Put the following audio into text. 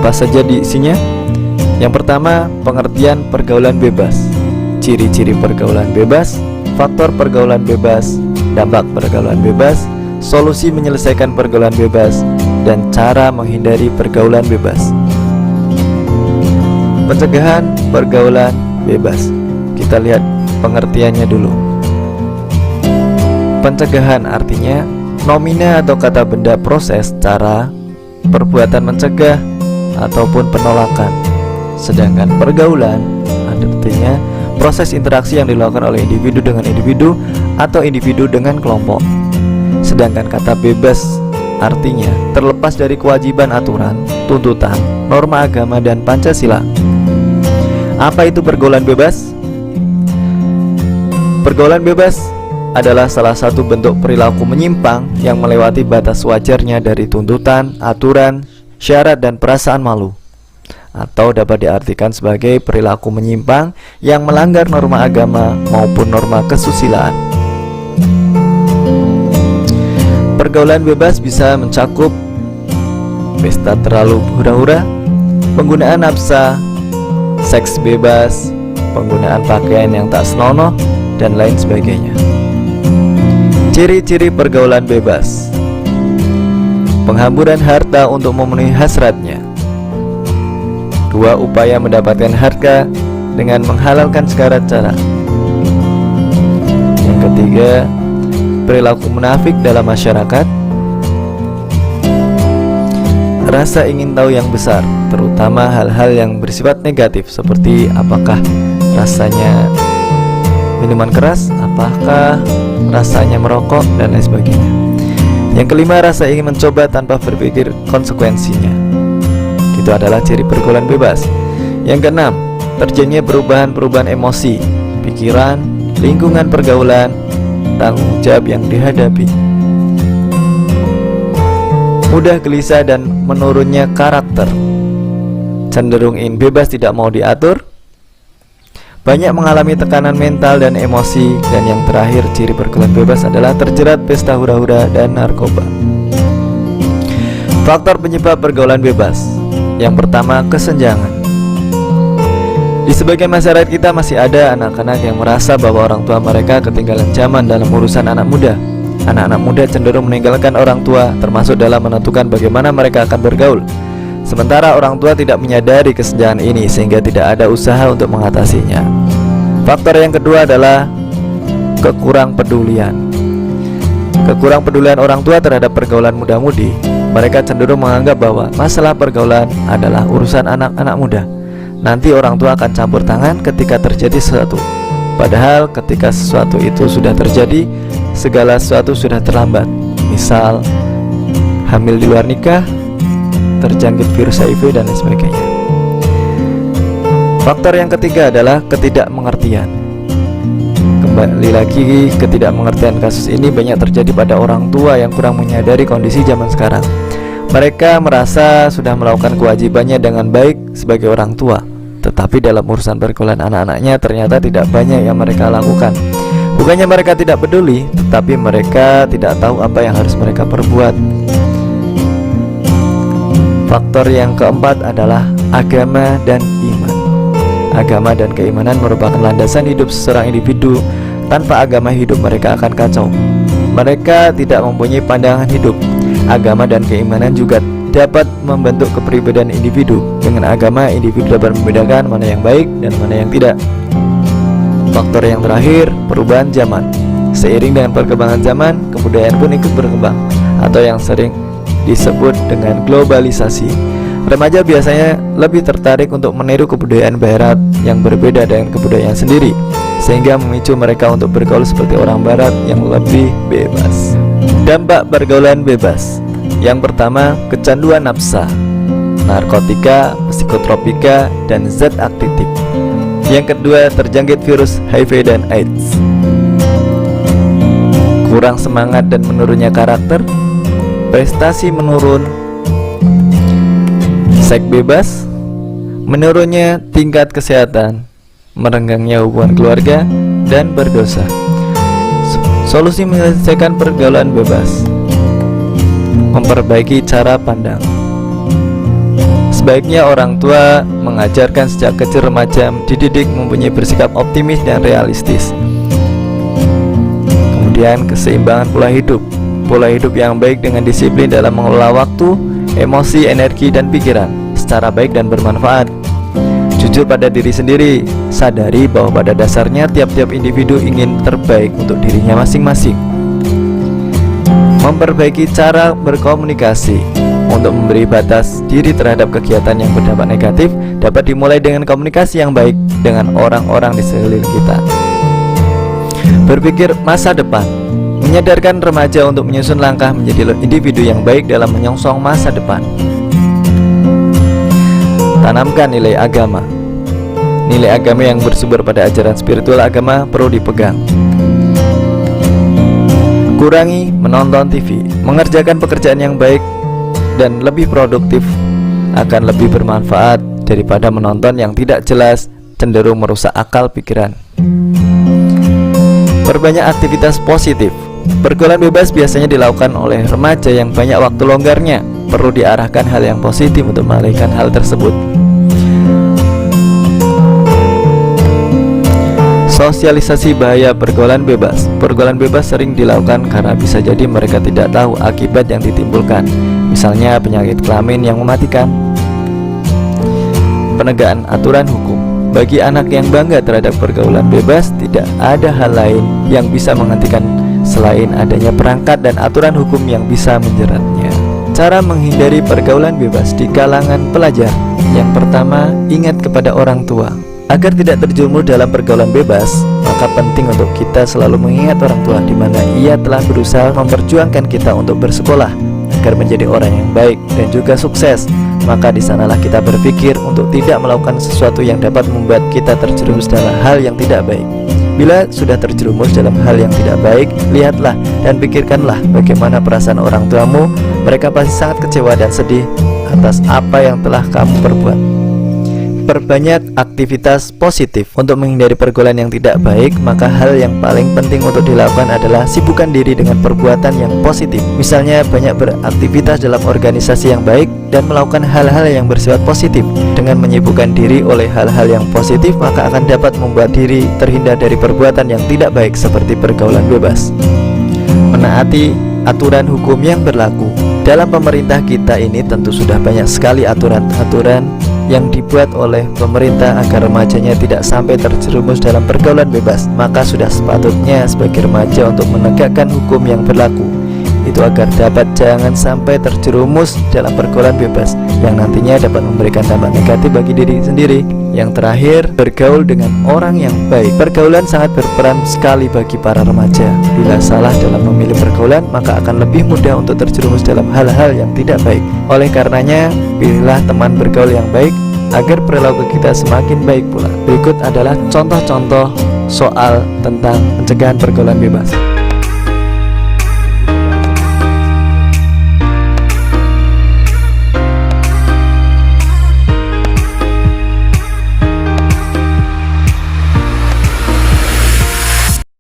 Apa saja di isinya? Yang pertama, pengertian pergaulan bebas, ciri-ciri pergaulan bebas, faktor pergaulan bebas, dampak pergaulan bebas, solusi menyelesaikan pergaulan bebas, dan cara menghindari pergaulan bebas. Pencegahan pergaulan bebas. Kita lihat pengertiannya dulu. Pencegahan artinya nomina atau kata benda, proses, cara, perbuatan mencegah ataupun penolakan. Sedangkan pergaulan artinya proses interaksi yang dilakukan oleh individu dengan individu atau individu dengan kelompok. Sedangkan kata bebas artinya terlepas dari kewajiban aturan, tuntutan, norma agama, dan Pancasila. Apa itu pergaulan bebas? Pergaulan bebas adalah salah satu bentuk perilaku menyimpang yang melewati batas wajarnya dari tuntutan, aturan, syarat, dan perasaan malu, atau dapat diartikan sebagai perilaku menyimpang yang melanggar norma agama maupun norma kesusilaan. Pergaulan bebas bisa mencakup pesta terlalu hura-hura, penggunaan nafsa, seks bebas, penggunaan pakaian yang tak senonoh, dan lain sebagainya. Ciri-ciri pergaulan bebas: penghamburan harta untuk memenuhi hasratnya. Dua, upaya mendapatkan harta dengan menghalalkan segala cara. Yang ketiga, perilaku munafik dalam masyarakat. Rasa ingin tahu yang besar, terutama hal-hal yang bersifat negatif, seperti apakah rasanya minuman keras, apakah rasanya merokok, dan lain sebagainya. Yang kelima, rasa ingin mencoba tanpa berpikir konsekuensinya. Itu adalah ciri pergaulan bebas. Yang keenam, terjadinya perubahan-perubahan emosi, pikiran, lingkungan pergaulan, tanggung jawab yang dihadapi. Mudah gelisah dan menurunnya karakter, cenderung ingin bebas, tidak mau diatur, banyak mengalami tekanan mental dan emosi. Dan yang terakhir, ciri pergaulan bebas adalah terjerat pesta hura-hura dan narkoba. Faktor penyebab pergaulan bebas. Yang pertama, kesenjangan. Di sebagian masyarakat kita masih ada anak-anak yang merasa bahwa orang tua mereka ketinggalan zaman dalam urusan anak muda. Anak-anak muda cenderung meninggalkan orang tua, termasuk dalam menentukan bagaimana mereka akan bergaul. Sementara orang tua tidak menyadari kesenjangan ini, sehingga tidak ada usaha untuk mengatasinya. Faktor yang kedua adalah kekurang pedulian. Kekurang pedulian orang tua terhadap pergaulan muda-mudi. Mereka cenderung menganggap bahwa masalah pergaulan adalah urusan anak-anak muda. Nanti orang tua akan campur tangan ketika terjadi sesuatu. Padahal ketika sesuatu itu sudah terjadi, segala sesuatu sudah terlambat. Misal hamil di luar nikah, terjangkit virus HIV, dan lain sebagainya. Faktor yang ketiga adalah ketidakmengertian. Kembali lagi, ketidakmengertian kasus ini banyak terjadi pada orang tua yang kurang menyadari kondisi zaman sekarang. Mereka merasa sudah melakukan kewajibannya dengan baik sebagai orang tua, tetapi dalam urusan pergaulan anak-anaknya ternyata tidak banyak yang mereka lakukan. Bukannya mereka tidak peduli, tetapi mereka tidak tahu apa yang harus mereka perbuat. Faktor yang keempat adalah agama dan iman. Agama dan keimanan merupakan landasan hidup seseorang individu. Tanpa agama, hidup mereka akan kacau. Mereka tidak mempunyai pandangan hidup. Agama dan keimanan juga dapat membentuk kepribadian individu. Dengan agama, individu dapat membedakan mana yang baik dan mana yang tidak. Faktor yang terakhir, perubahan zaman. Seiring dengan perkembangan zaman, kebudayaan pun ikut berkembang, atau yang sering disebut dengan globalisasi. Remaja biasanya lebih tertarik untuk meniru kebudayaan barat yang berbeda dengan kebudayaan sendiri, sehingga memicu mereka untuk bergaul seperti orang barat yang lebih bebas. Dampak pergaulan bebas. Yang pertama, kecanduan nafsa, narkotika, psikotropika, dan zat aktif. Yang kedua, terjangkit virus HIV dan AIDS. Kurang semangat dan menurunnya karakter, prestasi menurun, seks bebas, menurunnya tingkat kesehatan, merenggangnya hubungan keluarga, dan berdosa. Solusi menyelesaikan pergaulan bebas: memperbaiki cara pandang. Sebaiknya orang tua mengajarkan sejak kecil remaja dididik mempunyai bersikap optimis dan realistis. Kemudian keseimbangan pola hidup. Pola hidup yang baik dengan disiplin dalam mengelola waktu, emosi, energi, dan pikiran secara baik dan bermanfaat. Jujur pada diri sendiri, sadari bahwa pada dasarnya tiap-tiap individu ingin terbaik untuk dirinya masing-masing. Memperbaiki cara berkomunikasi. Untuk memberi batas diri terhadap kegiatan yang berdampak negatif dapat dimulai dengan komunikasi yang baik dengan orang-orang di sekeliling kita. Berpikir masa depan. Menyadarkan remaja untuk menyusun langkah menjadi individu yang baik dalam menyongsong masa depan. Tanamkan nilai agama. Nilai agama yang bersumber pada ajaran spiritual agama perlu dipegang. Kurangi menonton TV. Mengerjakan pekerjaan yang baik dan lebih produktif akan lebih bermanfaat daripada menonton yang tidak jelas, cenderung merusak akal pikiran. Perbanyak aktivitas positif. Pergaulan bebas biasanya dilakukan oleh remaja yang banyak waktu longgarnya. Perlu diarahkan hal yang positif untuk mengalihkan hal tersebut. Sosialisasi bahaya pergaulan bebas. Pergaulan bebas sering dilakukan karena bisa jadi mereka tidak tahu akibat yang ditimbulkan, misalnya penyakit kelamin yang mematikan. Penegakan aturan hukum. Bagi anak yang bangga terhadap pergaulan bebas, tidak ada hal lain yang bisa menghentikan selain adanya perangkat dan aturan hukum yang bisa menjeratnya. Cara menghindari pergaulan bebas di kalangan pelajar. Yang pertama, ingat kepada orang tua. Agar tidak terjerumus dalam pergaulan bebas, maka penting untuk kita selalu mengingat orang tua di mana ia telah berusaha memperjuangkan kita untuk bersekolah agar menjadi orang yang baik dan juga sukses. Maka di sanalah kita berpikir untuk tidak melakukan sesuatu yang dapat membuat kita terjerumus dalam hal yang tidak baik. Bila sudah terjerumus dalam hal yang tidak baik, lihatlah dan pikirkanlah bagaimana perasaan orang tuamu. Mereka pasti sangat kecewa dan sedih atas apa yang telah kamu perbuat. Perbanyak aktivitas positif. Untuk menghindari pergaulan yang tidak baik, maka hal yang paling penting untuk dilakukan adalah sibukkan diri dengan perbuatan yang positif. Misalnya banyak beraktivitas dalam organisasi yang baik dan melakukan hal-hal yang bersifat positif. Dengan menyibukkan diri oleh hal-hal yang positif, maka akan dapat membuat diri terhindar dari perbuatan yang tidak baik seperti pergaulan bebas. Menaati aturan hukum yang berlaku. Dalam pemerintah kita ini tentu sudah banyak sekali aturan-aturan yang dibuat oleh pemerintah agar remajanya tidak sampai terjerumus dalam pergaulan bebas. Maka sudah sepatutnya sebagai remaja untuk menegakkan hukum yang berlaku itu agar dapat jangan sampai terjerumus dalam pergaulan bebas yang nantinya dapat memberikan dampak negatif bagi diri sendiri. Yang terakhir, bergaul dengan orang yang baik. Pergaulan sangat berperan sekali bagi para remaja. Bila salah dalam memilih pergaulan, maka akan lebih mudah untuk terjerumus dalam hal-hal yang tidak baik. Oleh karenanya, pilihlah teman bergaul yang baik agar perilaku kita semakin baik pula. Berikut adalah contoh-contoh soal tentang pencegahan pergaulan bebas.